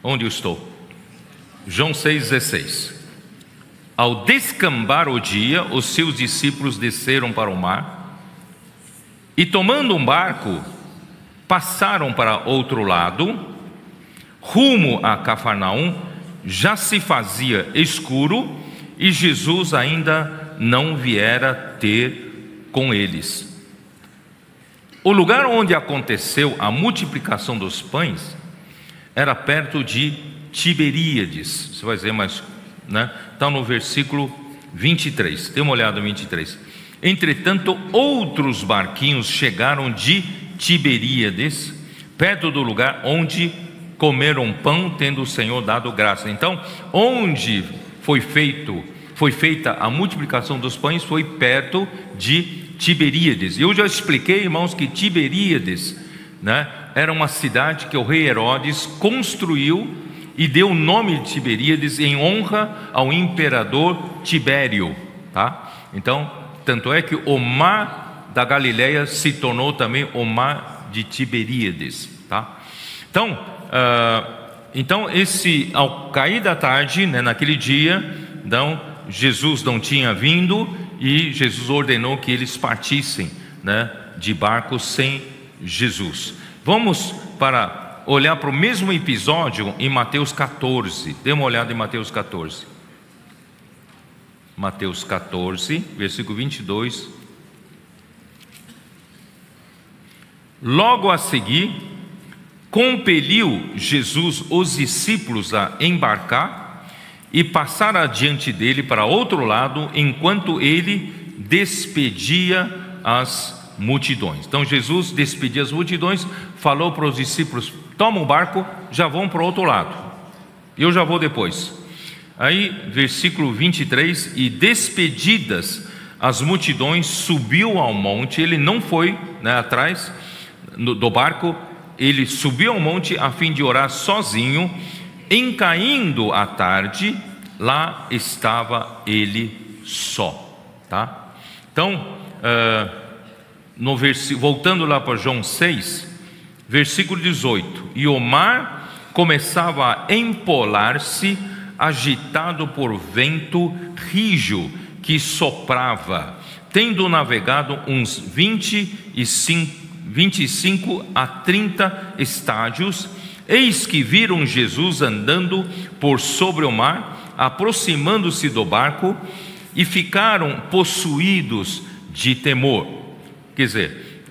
Onde eu estou? João 6,16. Ao descambar o dia, os seus discípulos desceram para o mar e, tomando um barco, passaram para outro lado, rumo a Cafarnaum. Já se fazia escuro e Jesus ainda não viera ter com eles. O lugar onde aconteceu a multiplicação dos pães era perto de Tiberíades. Você vai dizer, mas, né? Está no versículo 23. Dê uma olhada no 23. Entretanto, outros barquinhos chegaram de Tiberíades, perto do lugar onde comeram pão, tendo o Senhor dado graça. Então, onde foi feita a multiplicação dos pães foi perto de Tiberíades. Eu já expliquei, irmãos, que Tiberíades, né, era uma cidade que o rei Herodes construiu e deu o nome de Tiberíades em honra ao imperador Tibério, tá? Então, tanto é que o mar da Galileia se tornou também o mar de Tiberíades, tá? Então, ao cair da tarde, né, naquele dia, então, Jesus não tinha vindo e Jesus ordenou que eles partissem, né, de barco sem Jesus. Vamos olhar para o mesmo episódio em Mateus 14. Dê uma olhada em Mateus 14. Mateus 14, versículo 22. Logo a seguir, compeliu Jesus os discípulos a embarcar e passar adiante dele para outro lado, enquanto ele despedia as multidões. Então Jesus despedia as multidões, falou para os discípulos: toma um barco, já vão para o outro lado, eu já vou depois. Aí, versículo 23, e despedidas as multidões, subiu ao monte. Ele não foi, né, atrás do barco, ele subiu ao monte a fim de orar sozinho. Em caindo a tarde, lá estava ele só, tá? Então, voltando lá para João 6, versículo 18: e o mar começava a empolar-se, agitado por vento rijo que soprava. Tendo navegado uns 25 a 30 estádios, eis que viram Jesus andando por sobre o mar, aproximando-se do barco, e ficaram possuídos de temor. Quer dizer,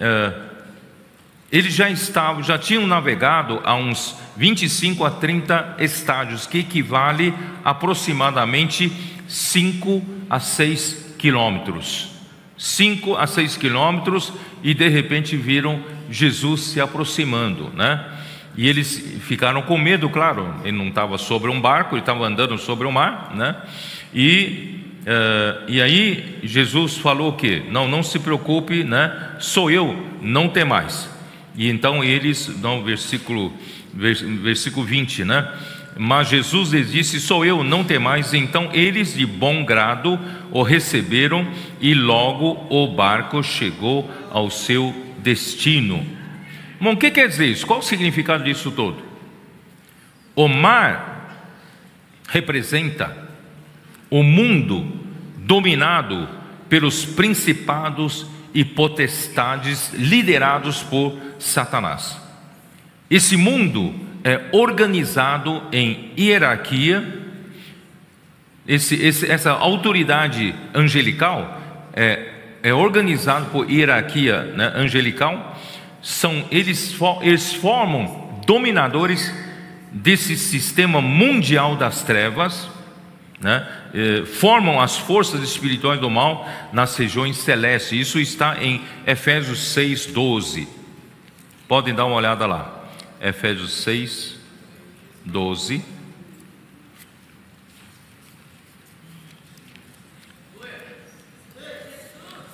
eles já tinham navegado a uns 25 a 30 estádios, que equivale aproximadamente 5 a 6 quilômetros. 5 a 6 quilômetros, e de repente viram Jesus se aproximando, né? E eles ficaram com medo, claro, ele não estava sobre um barco, ele estava andando sobre o mar, né? E aí Jesus falou o quê? Não se preocupe, né? Sou eu, não temais. E então eles, no versículo 20, né? Mas Jesus lhes disse: sou eu, não temais. Então eles de bom grado o receberam, e logo o barco chegou ao seu destino. Bom, o que quer dizer isso? Qual o significado disso todo? O mar representa o mundo dominado pelos principados e potestades liderados por Satanás. Esse mundo é organizado em hierarquia. Essa autoridade angelical é organizada por hierarquia, né, angelical. Eles formam dominadores desse sistema mundial das trevas, né? Formam as forças espirituais do mal nas regiões celestes. Isso está em Efésios 6:12. Podem dar uma olhada lá. Efésios 6:12.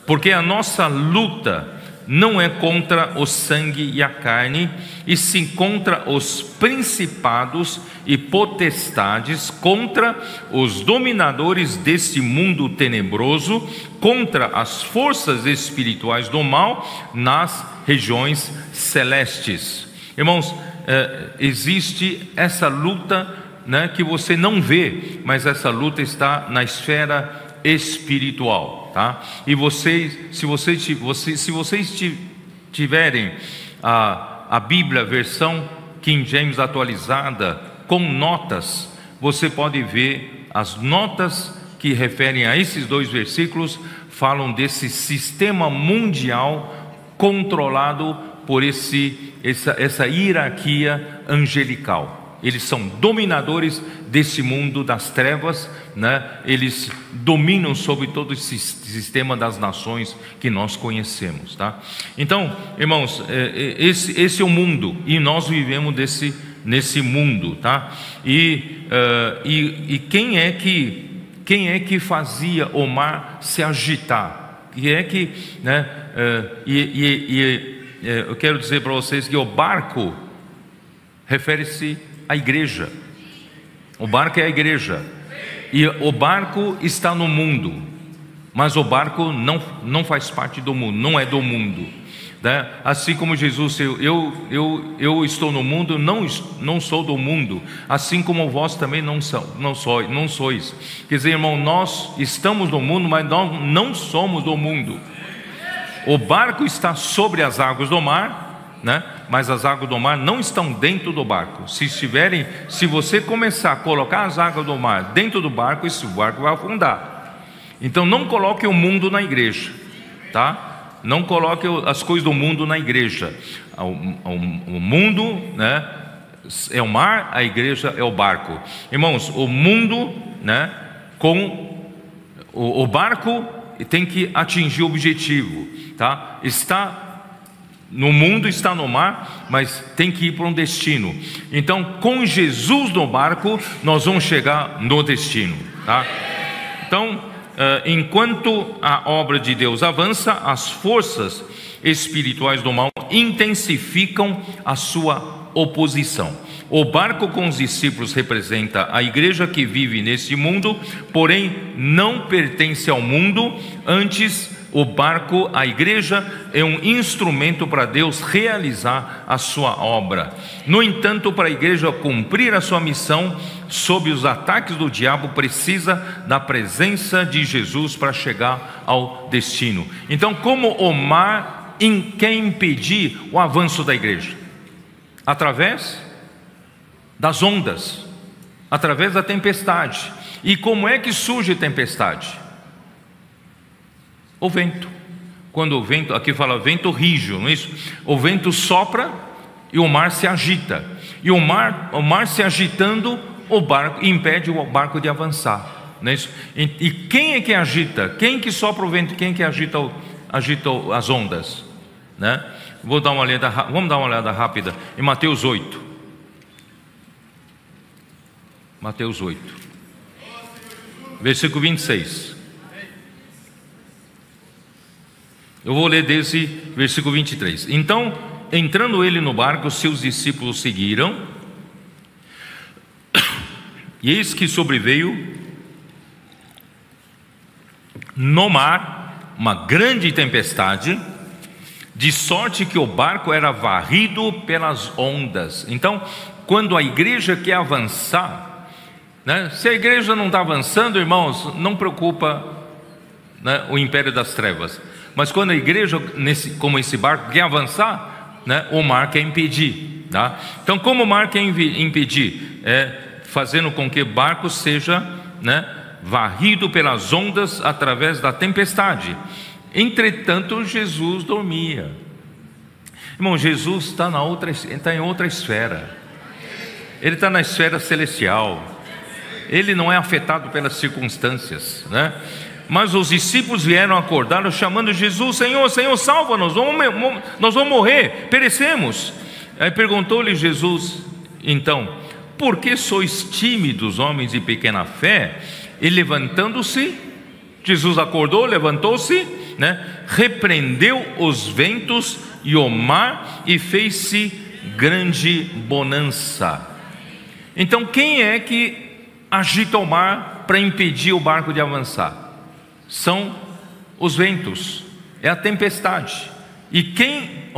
Porque a nossa luta não é contra o sangue e a carne, e sim contra os principados e potestades, contra os dominadores deste mundo tenebroso, contra as forças espirituais do mal nas regiões celestes. Irmãos, existe essa luta, né, que você não vê, mas essa luta está na esfera espiritual, tá? E se vocês tiverem a Bíblia versão King James atualizada com notas, você pode ver as notas que referem a esses 2 versículos, falam desse sistema mundial controlado por essa hierarquia angelical. Eles são dominadores desse mundo das trevas, né? Eles dominam sobre todo esse sistema das nações que nós conhecemos, tá? Então, irmãos, esse é o mundo, e nós vivemos nesse mundo, tá? E quem é que fazia o mar se agitar? Quem é que, né? Eu quero dizer para vocês que o barco refere-se à igreja. O barco é a igreja, e o barco está no mundo, mas o barco não faz parte do mundo, não é do mundo, né? Assim como Jesus, eu estou no mundo, não sou do mundo, assim como vós também não sois. Quer dizer, irmão, nós estamos no mundo, mas nós não somos do mundo. O barco está sobre as águas do mar, né? Mas as águas do mar não estão dentro do barco. Se você começar a colocar as águas do mar dentro do barco, esse barco vai afundar. Então não coloque o mundo na igreja, tá? Não coloque as coisas do mundo na igreja. O mundo, né, é o mar, a igreja é o barco. Irmãos, o mundo, né, com o barco tem que atingir o objetivo, tá? Está no mundo, está no mar, mas tem que ir para um destino. Então, com Jesus no barco, nós vamos chegar no destino, tá? Então, enquanto a obra de Deus avança, as forças espirituais do mal intensificam a sua oposição. O barco com os discípulos representa a igreja que vive nesse mundo, porém não pertence ao mundo. Antes, o barco, a igreja, é um instrumento para Deus realizar a sua obra. No entanto, para a igreja cumprir a sua missão sob os ataques do diabo, precisa da presença de Jesus para chegar ao destino. Então, como o mar quer impedir o avanço da igreja? Através das ondas, através da tempestade. E como é que surge tempestade? O vento. Quando o vento, aqui fala vento rígido, não é isso? O vento sopra e o mar se agita. E o mar se agitando, o barco impede o barco de avançar, não é isso? E quem é que agita? Quem que sopra o vento? Quem que agita as ondas, né? Vamos dar uma olhada rápida em Mateus 8. Mateus 8, versículo 26. Eu vou ler desde versículo 23. Então, entrando ele no barco, seus discípulos seguiram. E eis que sobreveio no mar uma grande tempestade, de sorte que o barco era varrido pelas ondas. Então, quando a igreja quer avançar, né, se a igreja não está avançando, irmãos, não preocupa, né, o império das trevas. Mas quando a igreja, como esse barco, quer avançar, né, o mar quer impedir, tá? Então, como o mar quer impedir? Fazendo com que o barco seja, né, varrido pelas ondas através da tempestade. Entretanto, Jesus dormia. Irmão, Jesus está em outra esfera. Ele está na esfera celestial. Ele não é afetado pelas circunstâncias, né? Mas os discípulos vieram acordá-lo, chamando Jesus: Senhor, Senhor, salva-nos, nós vamos morrer, perecemos. Aí perguntou-lhe Jesus, então: por que sois tímidos, homens de pequena fé? E levantando-se, Jesus acordou, levantou-se, né, repreendeu os ventos e o mar, e fez-se grande bonança. Então, quem é que agita o mar para impedir o barco de avançar? São os ventos, é a tempestade. E quem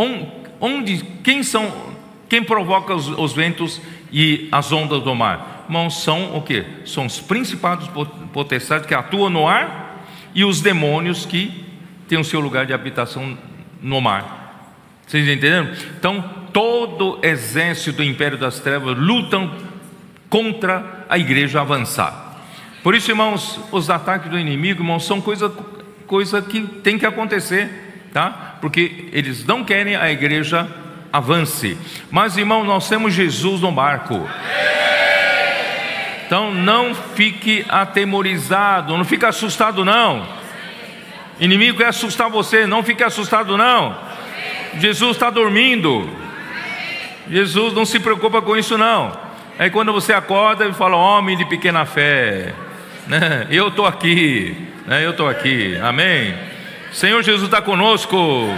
Quem provoca os ventos e as ondas do mar? Irmãos, são o quê? São os principados potestades que atuam no ar e os demônios que têm o seu lugar de habitação no mar. Vocês entenderam? Então, todo exército do império das trevas lutam contra a igreja avançar. Por isso, irmãos, os ataques do inimigo, irmãos, são coisa que tem que acontecer, tá? Porque eles não querem a igreja avance. Mas, irmão, nós temos Jesus no barco. Então não fique atemorizado, não fique assustado não. O inimigo quer assustar você, não fique assustado não. Jesus está dormindo. Jesus não se preocupa com isso não. Aí quando você acorda e fala, homem de pequena fé, né? Eu estou aqui, né? Eu estou aqui, amém? Senhor Jesus está conosco.